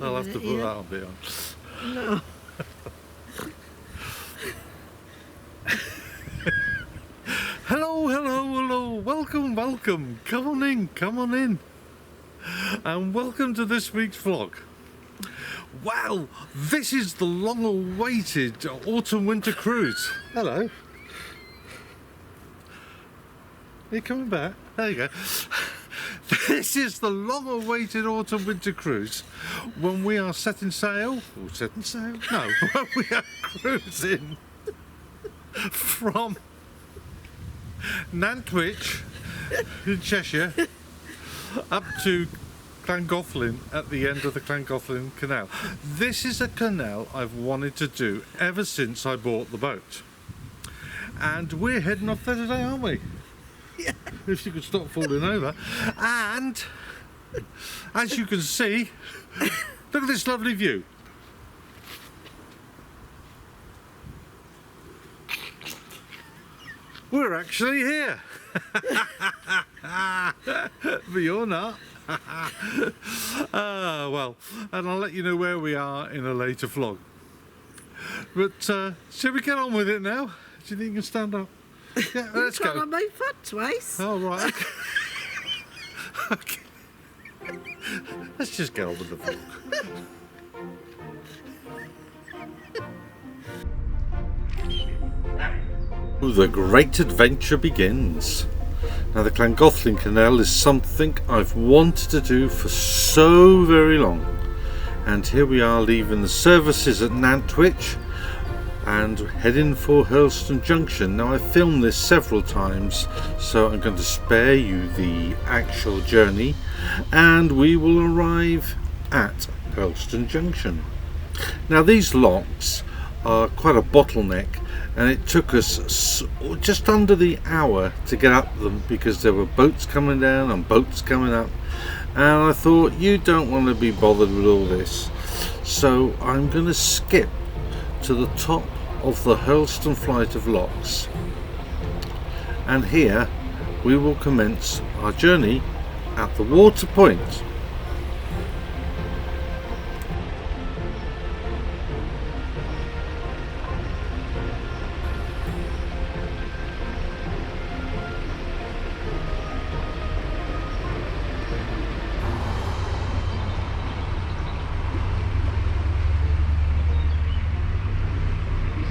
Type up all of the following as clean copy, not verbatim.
I'll have to put that on bit on. No. Hello, hello, hello. Welcome, welcome. Come on in, come on in. And welcome to this week's vlog. Wow, this is the long-awaited autumn-winter cruise. Hello. Are you coming back? There you go. This is the long-awaited autumn-winter cruise when we are setting sail. Oh, setting sail? No, when we are cruising from Nantwich in Cheshire up to Llangollen at the end of the Llangollen Canal. This is a canal I've wanted to do ever since I bought the boat. And we're heading off there today, aren't we? Yeah. If you could stop falling over. And as you can see, look at this lovely view. We're actually here. But you're not. Well, and I'll let you know where we are in a later vlog. But shall we get on with it now? Do you think you can stand up? Yeah, let's go. On my foot twice. Oh, right. Okay. Let's just get on with the vlog. The great adventure begins. Now, the Llangollen Canal is something I've wanted to do for so very long. And here we are leaving the services at Nantwich and heading for Hurleston Junction. Now, I've filmed this several times, so I'm going to spare you the actual journey, and we will arrive at Hurleston Junction. Now, these locks are quite a bottleneck, and it took us just under the hour to get up them because there were boats coming down and boats coming up, and I thought, you don't want to be bothered with all this, so I'm going to skip to the top of the Hurleston flight of locks, and here we will commence our journey at the water point.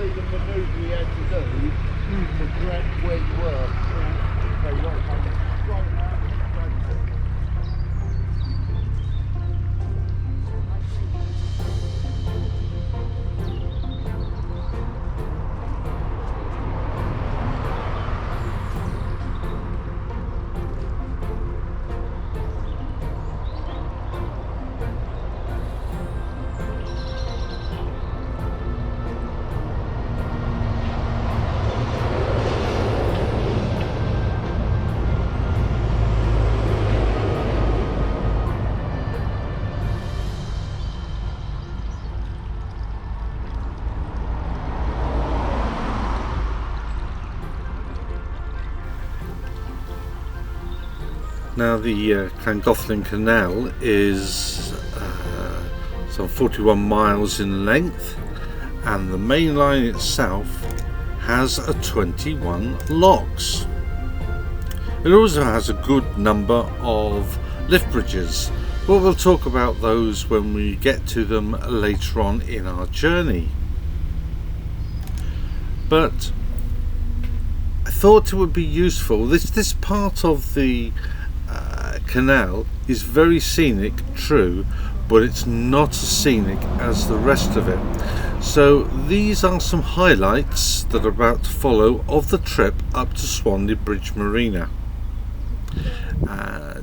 The manoeuvre we had to do to grab where you were. Okay, right, Now, the Llangollen Canal is some 41 miles in length, and the main line itself has 21 locks. It also has a good number of lift bridges, but we'll talk about those when we get to them later on in our journey. But I thought it would be useful. This part of the canal is very scenic, true, but it's not as scenic as the rest of it. So these are some highlights that are about to follow of the trip up to Swanley Bridge Marina.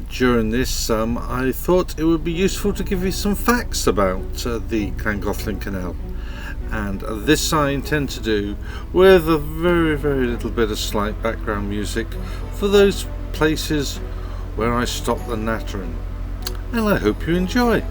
During this, I thought it would be useful to give you some facts about the Llangollen Canal, and this I intend to do with a very little bit of slight background music for those places where I stop the nattering, and I hope you enjoy.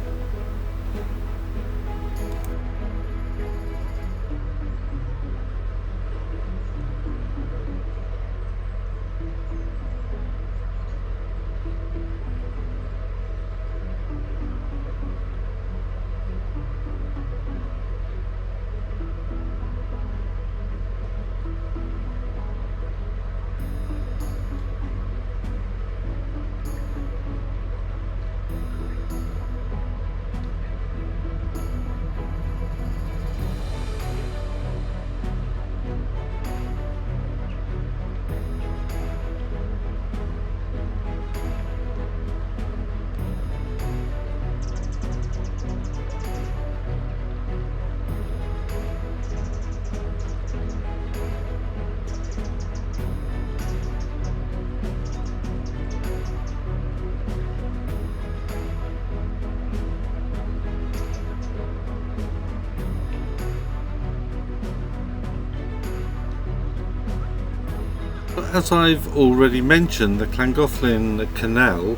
as I've already mentioned, the Llangollen Canal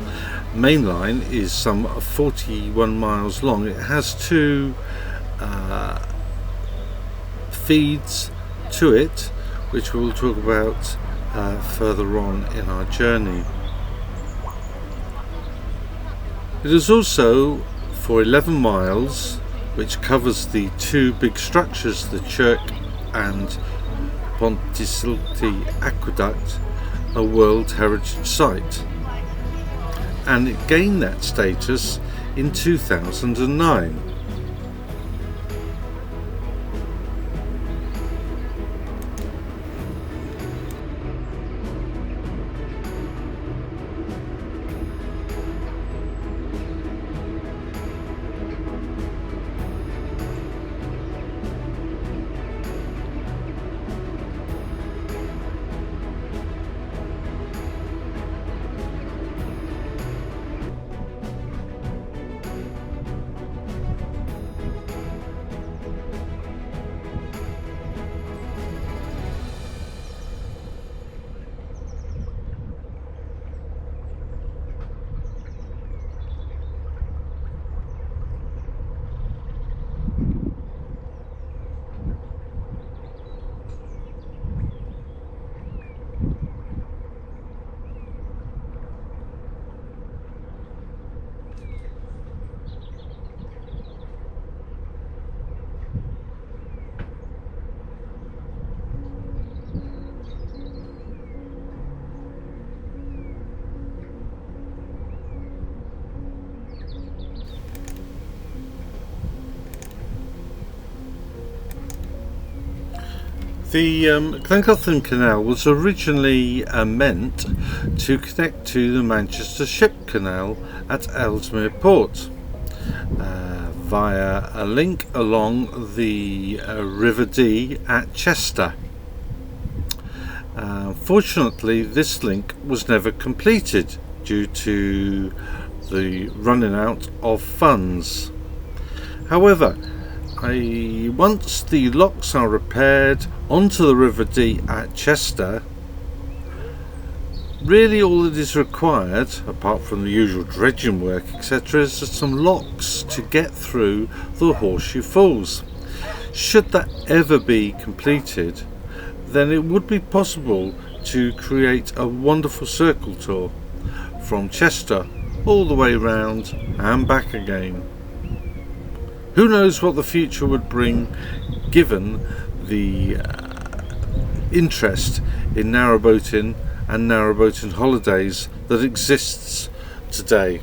main line is some 41 miles long. It has two feeds to it, which we'll talk about further on in our journey. It is also for 11 miles, which covers the two big structures, the church and Ponticelti Aqueduct, a World Heritage Site, and it gained that status in 2009. The Llangollen Canal was originally meant to connect to the Manchester Ship Canal at Ellesmere Port via a link along the River Dee at Chester. Fortunately, this link was never completed due to the running out of funds. However, once the locks are repaired onto the River Dee at Chester, really all that is required, apart from the usual dredging work etc., is some locks to get through the Horseshoe Falls. Should that ever be completed, then it would be possible to create a wonderful circle tour from Chester all the way round and back again. Who knows what the future would bring, given the interest in narrowboating and narrowboating holidays that exists today.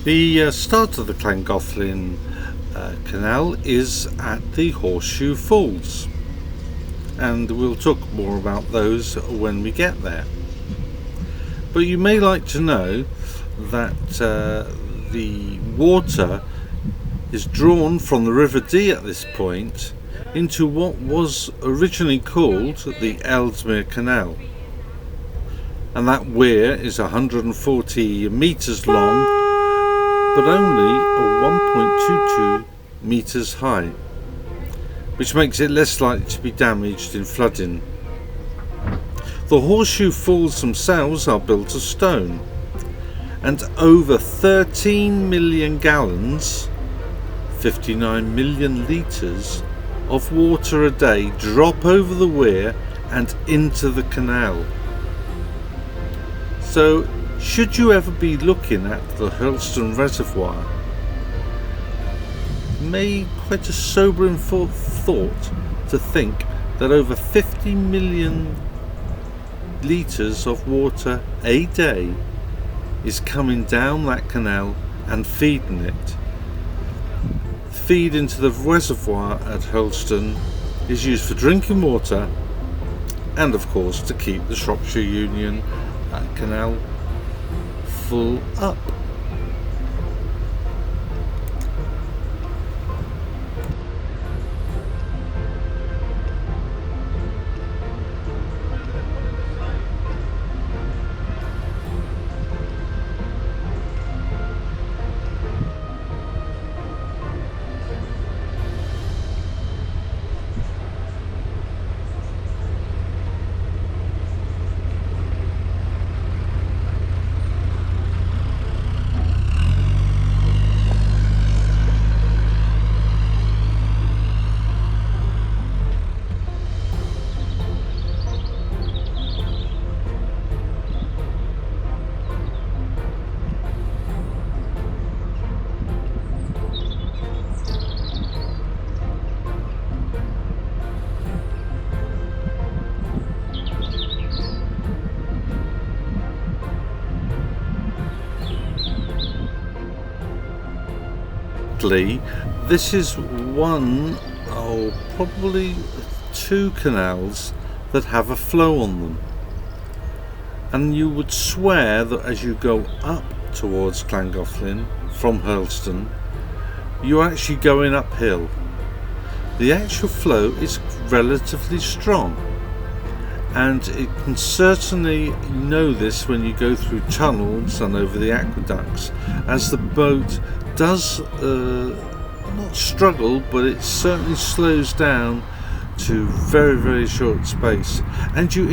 The start of the Llangollen Canal is at the Horseshoe Falls, and we'll talk more about those when we get there. But you may like to know that the water is drawn from the River Dee at this point into what was originally called the Eldmer Canal, and that weir is 140 metres long but only 1.22 metres high, which makes it less likely to be damaged in flooding. The Horseshoe Falls themselves are built of stone, and over 13 million gallons, 59 million litres of water a day drop over the weir and into the canal. So should you ever be looking at the Hurleston Reservoir, it may quite a sobering thought to think that over 50 million litres of water a day is coming down that canal and feeding it. Feed into the reservoir at Hurleston is used for drinking water and of course to keep the Shropshire Union Canal full up. This is one, probably two canals that have a flow on them, and you would swear that as you go up towards Llangollen from Hurleston, you're actually going uphill. The actual flow is relatively strong, and it can certainly know this when you go through tunnels and over the aqueducts, as the boat does not struggle, but it certainly slows down to very, very short space, and you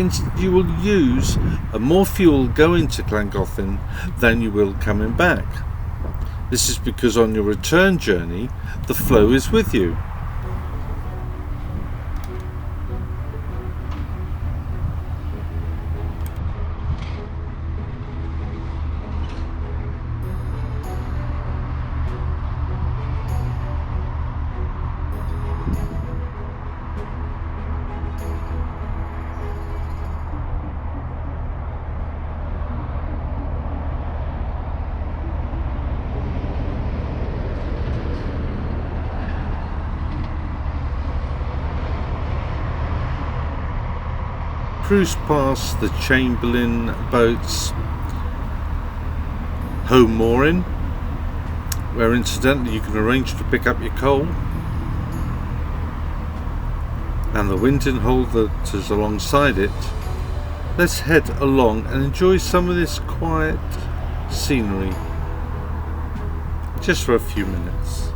will use more fuel going to Llangollen than you will coming back. This is because on your return journey the flow is with you. Cruise past the Chamberlain boats home mooring, where incidentally you can arrange to pick up your coal, and the winding hole that is alongside it. Let's head along and enjoy some of this quiet scenery just for a few minutes.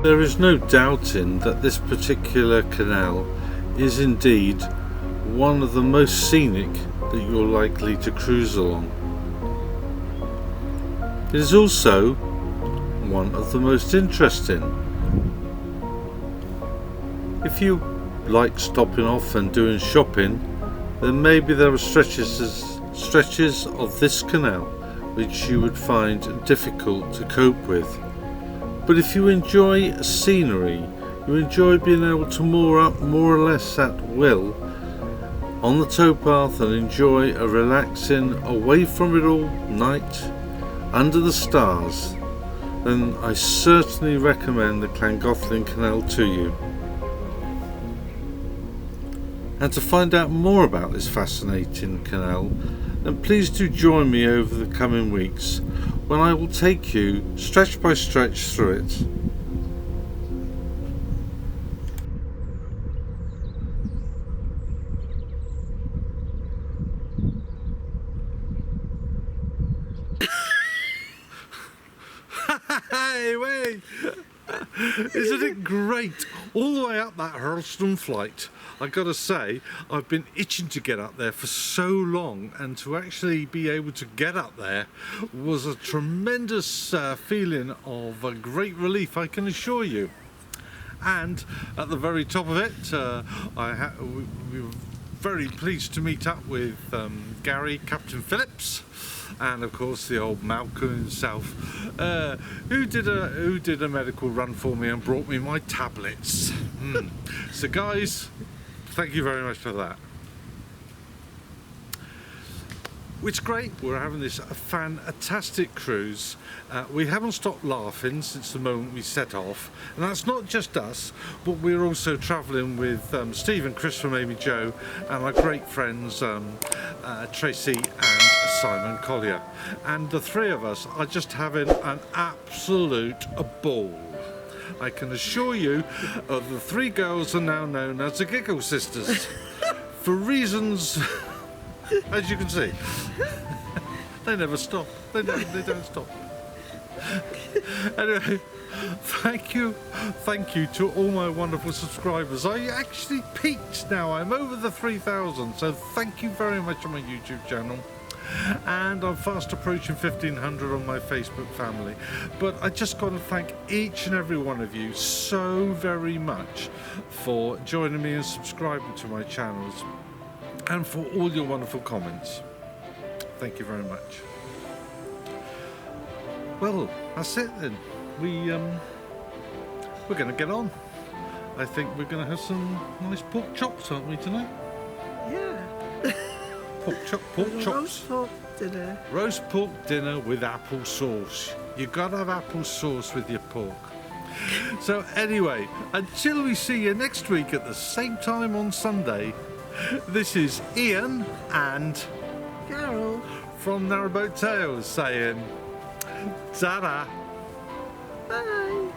There is no doubting that this particular canal is indeed one of the most scenic that you're likely to cruise along. It is also one of the most interesting. If you like stopping off and doing shopping, then maybe there are stretches of this canal which you would find difficult to cope with. But if you enjoy scenery, you enjoy being able to moor up more or less at will on the towpath and enjoy a relaxing, away from it all night under the stars, then I certainly recommend the Llangollen Canal to you. And to find out more about this fascinating canal, then please do join me over the coming weeks when I will take you stretch by stretch through it. Hey, wait! Isn't it great? All the way up that Hurleston flight. I gotta say, I've been itching to get up there for so long, and to actually be able to get up there was a tremendous feeling of a great relief, I can assure you. And at the very top of it, we were very pleased to meet up with Gary, Captain Phillips, and of course the old Malcolm himself, who did a medical run for me and brought me my tablets. So guys, thank you very much for that. It's great, we're having this fantastic cruise. We haven't stopped laughing since the moment we set off, and that's not just us, but we're also travelling with Steve and Chris from Amy Jo and our great friends Tracy and Simon Collier, and the three of us are just having an absolute ball. I can assure you the three girls are now known as the Giggle Sisters for reasons as you can see. They never stop. They don't stop. Anyway, thank you to all my wonderful subscribers. I actually peaked now. I'm over the 3,000, so thank you very much on my YouTube channel. And I'm fast approaching 1,500 on my Facebook family. But I just got to thank each and every one of you so very much for joining me and subscribing to my channels, and for all your wonderful comments. Thank you very much. Well, that's it then. We're going to get on. I think we're going to have some nice pork chops, aren't we, tonight? Yeah. Pork chops. Roast pork dinner. Roast pork dinner with apple sauce. You got to have apple sauce with your pork. So anyway, until we see you next week at the same time on Sunday, this is Ian and Carol from Narrowboat Tales saying ta-da. Bye.